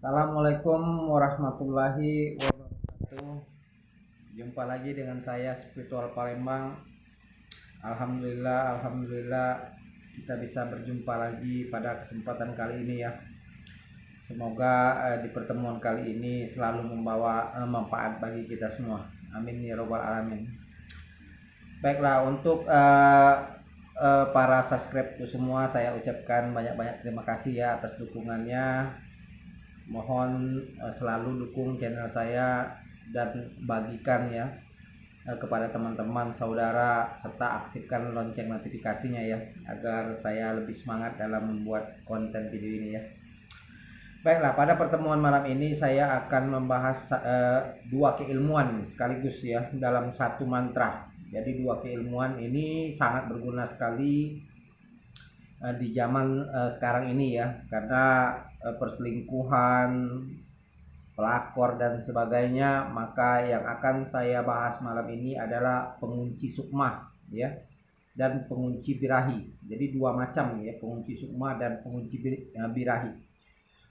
Assalamualaikum warahmatullahi wabarakatuh. Jumpa lagi dengan saya Spiritual Palembang. Alhamdulillah kita bisa berjumpa lagi pada kesempatan kali ini ya. Semoga di pertemuan kali ini selalu membawa manfaat bagi kita semua. Amin ya robbal alamin. Baiklah, untuk para subscribe semua, saya ucapkan banyak-banyak terima kasih ya atas dukungannya. Mohon selalu dukung channel saya dan bagikan ya kepada teman-teman saudara, serta aktifkan lonceng notifikasinya ya, agar saya lebih semangat dalam membuat konten video ini ya. Baiklah, pada pertemuan malam ini saya akan membahas dua keilmuan sekaligus ya dalam satu mantra. Jadi dua keilmuan ini sangat berguna sekali di zaman sekarang ini ya, karena perselingkuhan, pelakor dan sebagainya. Maka yang akan saya bahas malam ini adalah pengunci sukma ya, dan pengunci birahi. Jadi dua macam ya, pengunci sukma dan pengunci birahi.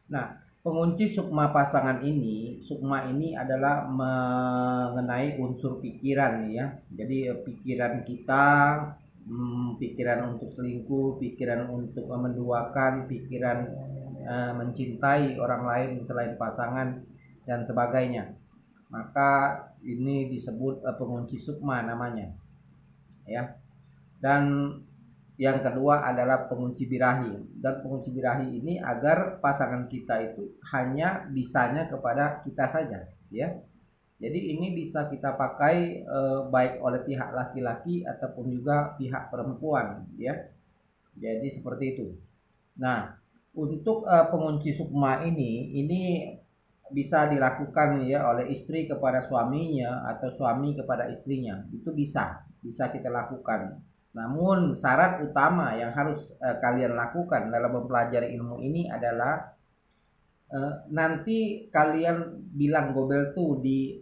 Nah, pengunci sukma pasangan ini, sukma ini adalah mengenai unsur pikiran ya. Jadi pikiran kita, pikiran untuk selingkuh, pikiran untuk menduakan, pikiran mencintai orang lain selain pasangan dan sebagainya. Maka ini disebut pengunci sukma namanya ya. Dan yang kedua adalah pengunci birahi. Dan pengunci birahi ini agar pasangan kita itu hanya bisanya kepada kita saja ya. Jadi ini bisa kita pakai baik oleh pihak laki-laki ataupun juga pihak perempuan ya. Jadi seperti itu. Nah, untuk pengunci sukma ini bisa dilakukan ya oleh istri kepada suaminya atau suami kepada istrinya. Itu bisa kita lakukan. Namun syarat utama yang harus kalian lakukan dalam mempelajari ilmu ini adalah nanti kalian bilang gobel tuh di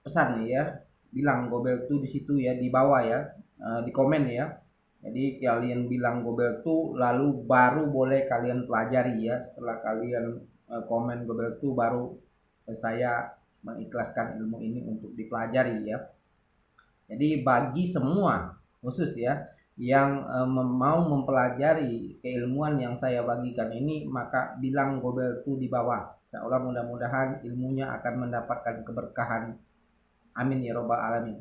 pesan ya, bilang gobel tuh di situ ya, di bawah ya, di komen ya. Jadi kalian bilang gobel tuh, lalu baru boleh kalian pelajari ya. Setelah kalian komen gobel tuh, baru saya mengikhlaskan ilmu ini untuk dipelajari ya. Jadi bagi semua, khusus ya, yang mau mempelajari keilmuan yang saya bagikan ini, maka bilang gobel tuh di bawah. Seolah mudah-mudahan ilmunya akan mendapatkan keberkahan. Amin ya robbal alamin.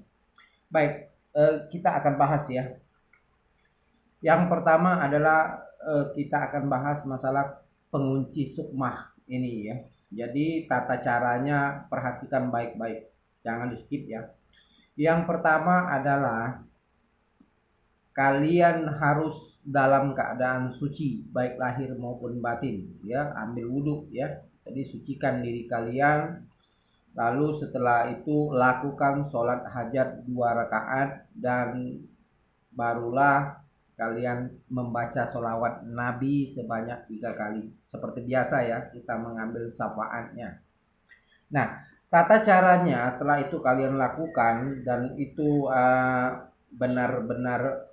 Baik, kita akan bahas ya. Yang pertama adalah kita akan bahas masalah pengunci sukmah ini ya. Jadi tata caranya perhatikan baik-baik, jangan di skip ya. Yang pertama adalah kalian harus dalam keadaan suci, baik lahir maupun batin ya. Ambil wudhu ya, jadi sucikan diri kalian. Lalu setelah itu lakukan sholat hajat 2 rakaat, dan barulah kalian membaca sholawat Nabi sebanyak 3 kali. Seperti biasa ya, kita mengambil syafaatnya. Nah, tata caranya setelah itu kalian lakukan, dan itu benar-benar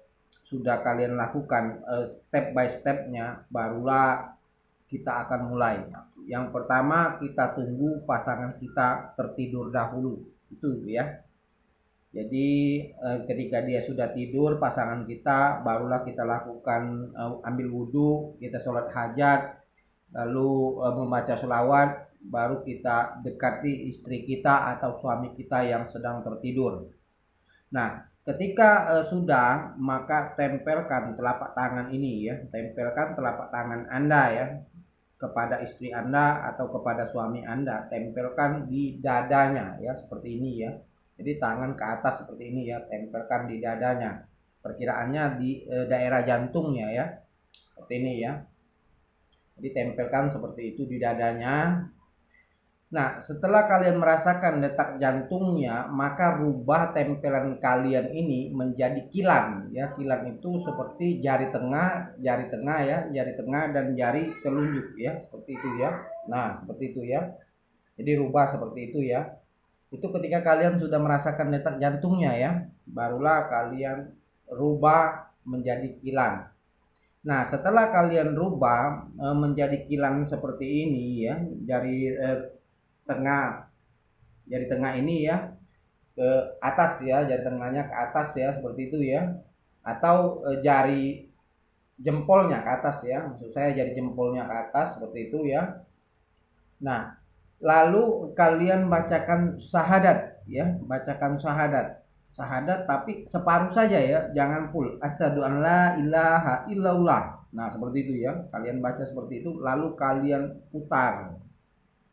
sudah kalian lakukan step by stepnya, barulah kita akan mulai. Yang pertama, kita tunggu pasangan kita tertidur dahulu. Itu ya. Jadi ketika dia sudah tidur, pasangan kita, barulah kita lakukan ambil wudhu, kita sholat hajat, lalu membaca sholawat, baru kita dekati istri kita atau suami kita yang sedang tertidur. Nah, ketika sudah, maka tempelkan telapak tangan ini ya, tempelkan telapak tangan Anda ya kepada istri Anda atau kepada suami Anda, tempelkan di dadanya ya, seperti ini ya. Jadi tangan ke atas seperti ini ya, tempelkan di dadanya. Perkiraannya di daerah jantungnya ya, seperti ini ya. Jadi tempelkan seperti itu di dadanya. Nah, setelah kalian merasakan detak jantungnya, maka rubah tempelan kalian ini menjadi kilan ya. Kilan itu seperti jari tengah ya, jari tengah dan jari telunjuk ya, seperti itu ya. Nah, seperti itu ya. Jadi rubah seperti itu ya. Itu ketika kalian sudah merasakan detak jantungnya ya, barulah kalian rubah menjadi kilan. Nah, setelah kalian rubah menjadi kilan seperti ini ya, jari tengah, jari tengah ini ya ke atas ya, jari tengahnya ke atas ya, seperti itu ya. Atau jari jempolnya ke atas ya, maksud saya jari jempolnya ke atas seperti itu ya. Nah, lalu kalian bacakan syahadat ya, bacakan syahadat. Syahadat tapi separuh saja ya, jangan full. Asyhadu an la ilaha illallah. Nah, seperti itu ya. Kalian baca seperti itu lalu kalian putar.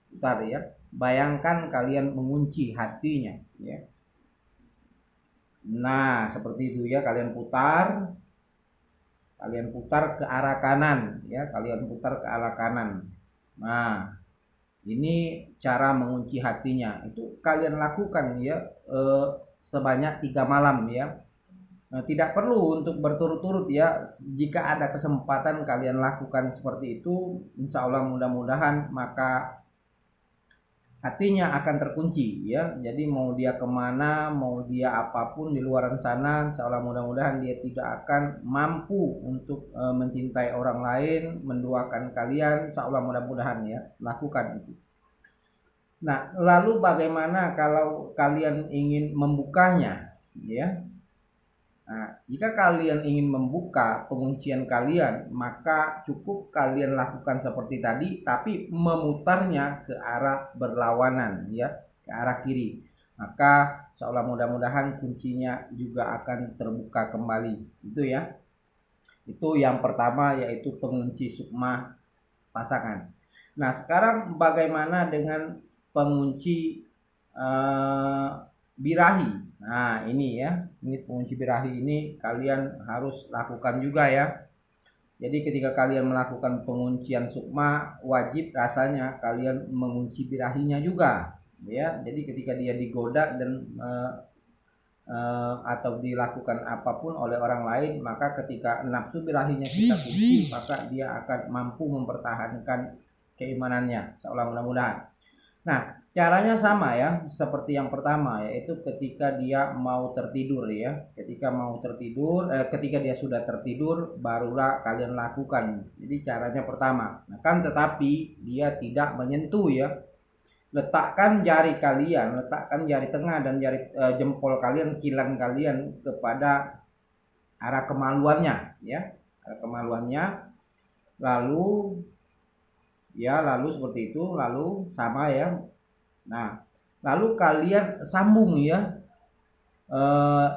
Putar ya. Bayangkan kalian mengunci hatinya ya. Nah, seperti itu ya, kalian putar. Kalian putar ke arah kanan ya, kalian putar ke arah kanan. Nah, ini cara mengunci hatinya. Itu kalian lakukan ya sebanyak 3 malam ya. Nah, tidak perlu untuk berturut-turut ya. Jika ada kesempatan kalian lakukan seperti itu, insya Allah mudah-mudahan maka hatinya akan terkunci ya. Jadi mau dia kemana, mau dia apapun di luar sana, insya Allah mudah-mudahan dia tidak akan mampu untuk mencintai orang lain, menduakan kalian. Insya Allah mudah-mudahan ya, lakukan itu. Nah, lalu bagaimana kalau kalian ingin membukanya ya? Nah, jika kalian ingin membuka penguncian kalian, maka cukup kalian lakukan seperti tadi, tapi memutarnya ke arah berlawanan, ya, ke arah kiri. Maka seolah mudah-mudahan kuncinya juga akan terbuka kembali. Itu ya. Itu yang pertama, yaitu pengunci sukma pasangan. Nah, sekarang bagaimana dengan pengunci birahi? Nah, ini ya, ini pengunci birahi ini kalian harus lakukan juga ya. Jadi ketika kalian melakukan penguncian sukma, wajib rasanya kalian mengunci birahinya juga, ya. Jadi ketika dia digoda dan atau dilakukan apapun oleh orang lain, maka ketika nafsu birahinya kita kunci, maka dia akan mampu mempertahankan keimanannya, seolah mudah-mudahan. Nah, caranya sama ya, seperti yang pertama, yaitu ketika dia mau tertidur ya. Ketika mau tertidur, ketika dia sudah tertidur, barulah kalian lakukan. Jadi caranya pertama. Nah, kan tetapi dia tidak menyentuh ya. Letakkan jari kalian, letakkan jari tengah dan jari jempol kalian, kilan kalian kepada arah kemaluannya ya. Arah kemaluannya. Lalu ya, lalu seperti itu, lalu sama ya. Nah, lalu kalian sambung ya.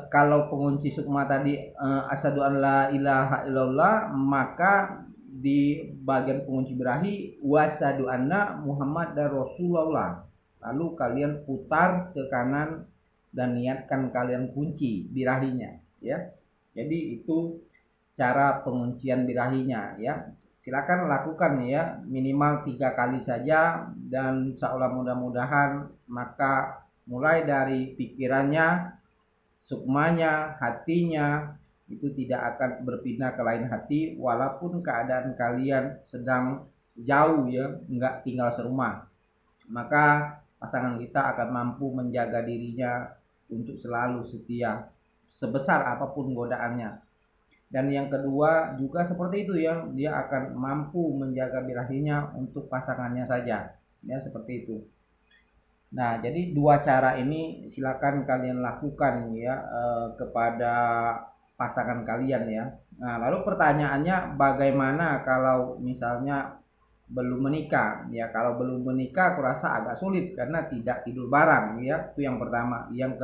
Kalau pengunci sukma tadi asyhadu an la ilaha illallah, maka di bagian pengunci birahi wasyhadu anna Muhammad dan Rasulullah. Lalu kalian putar ke kanan dan niatkan kalian kunci birahinya ya. Jadi itu cara penguncian birahinya ya. Silakan lakukan ya, minimal 3 kali saja, dan seolah mudah-mudahan maka mulai dari pikirannya, sukmanya, hatinya itu tidak akan berpindah ke lain hati walaupun keadaan kalian sedang jauh ya, nggak tinggal serumah. Maka pasangan kita akan mampu menjaga dirinya untuk selalu setia sebesar apapun godaannya. Dan yang kedua juga seperti itu ya, dia akan mampu menjaga birahinya untuk pasangannya saja ya, seperti itu. Nah, jadi 2 cara ini silakan kalian lakukan ya kepada pasangan kalian ya. Nah, lalu pertanyaannya bagaimana kalau misalnya belum menikah ya? Kalau belum menikah aku rasa agak sulit karena tidak tidur bareng ya, itu yang pertama. Yang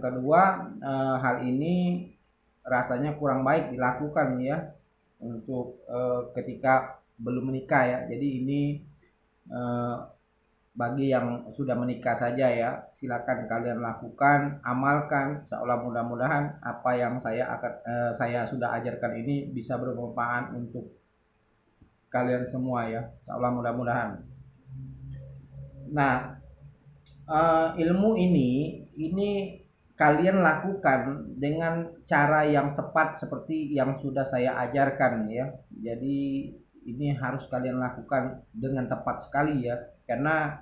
kedua hal ini rasanya kurang baik dilakukan ya untuk ketika belum menikah ya. Jadi ini bagi yang sudah menikah saja ya, silakan kalian lakukan, amalkan, seolah mudah-mudahan apa yang saya sudah ajarkan ini bisa bermanfaat untuk kalian semua ya, seolah mudah-mudahan. Nah, ilmu ini kalian lakukan dengan cara yang tepat seperti yang sudah saya ajarkan ya. Jadi ini harus kalian lakukan dengan tepat sekali ya. Karena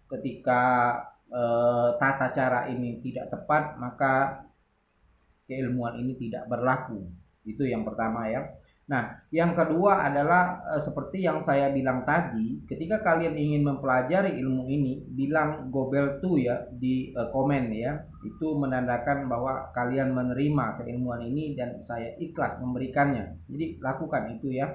ketika tata cara ini tidak tepat, maka keilmuan ini tidak berlaku. Itu yang pertama ya. Nah, yang kedua adalah seperti yang saya bilang tadi, ketika kalian ingin mempelajari ilmu ini, bilang gobel tuh ya di komen ya. Itu menandakan bahwa kalian menerima keilmuan ini dan saya ikhlas memberikannya. Jadi lakukan itu ya,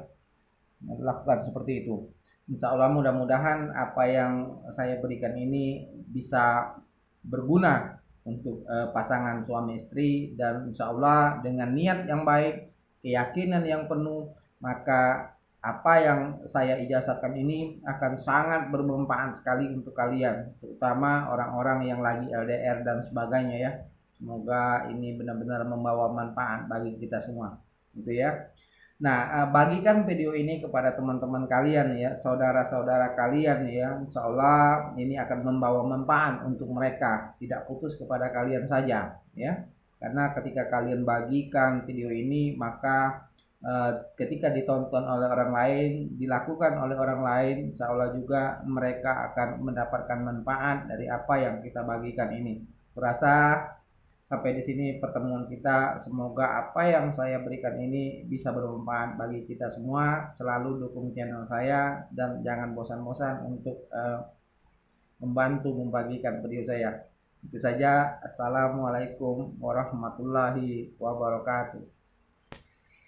lakukan seperti itu. Insya Allah mudah-mudahan apa yang saya berikan ini bisa berguna untuk pasangan suami istri, dan insya Allah dengan niat yang baik, keyakinan yang penuh, maka apa yang saya ijazahkan ini akan sangat bermanfaat sekali untuk kalian, terutama orang-orang yang lagi LDR dan sebagainya ya. Semoga ini benar-benar membawa manfaat bagi kita semua, gitu ya. Nah, bagikan video ini kepada teman-teman kalian ya, saudara-saudara kalian ya. Insya Allah ini akan membawa manfaat untuk mereka, tidak khusus kepada kalian saja ya. Karena ketika kalian bagikan video ini, maka ketika ditonton oleh orang lain, dilakukan oleh orang lain, insya Allah juga mereka akan mendapatkan manfaat dari apa yang kita bagikan ini. Kurasa sampai di sini pertemuan kita. Semoga apa yang saya berikan ini bisa bermanfaat bagi kita semua. Selalu dukung channel saya dan jangan bosan-bosan untuk membantu membagikan video saya. Itu saja. Assalamualaikum warahmatullahi wabarakatuh.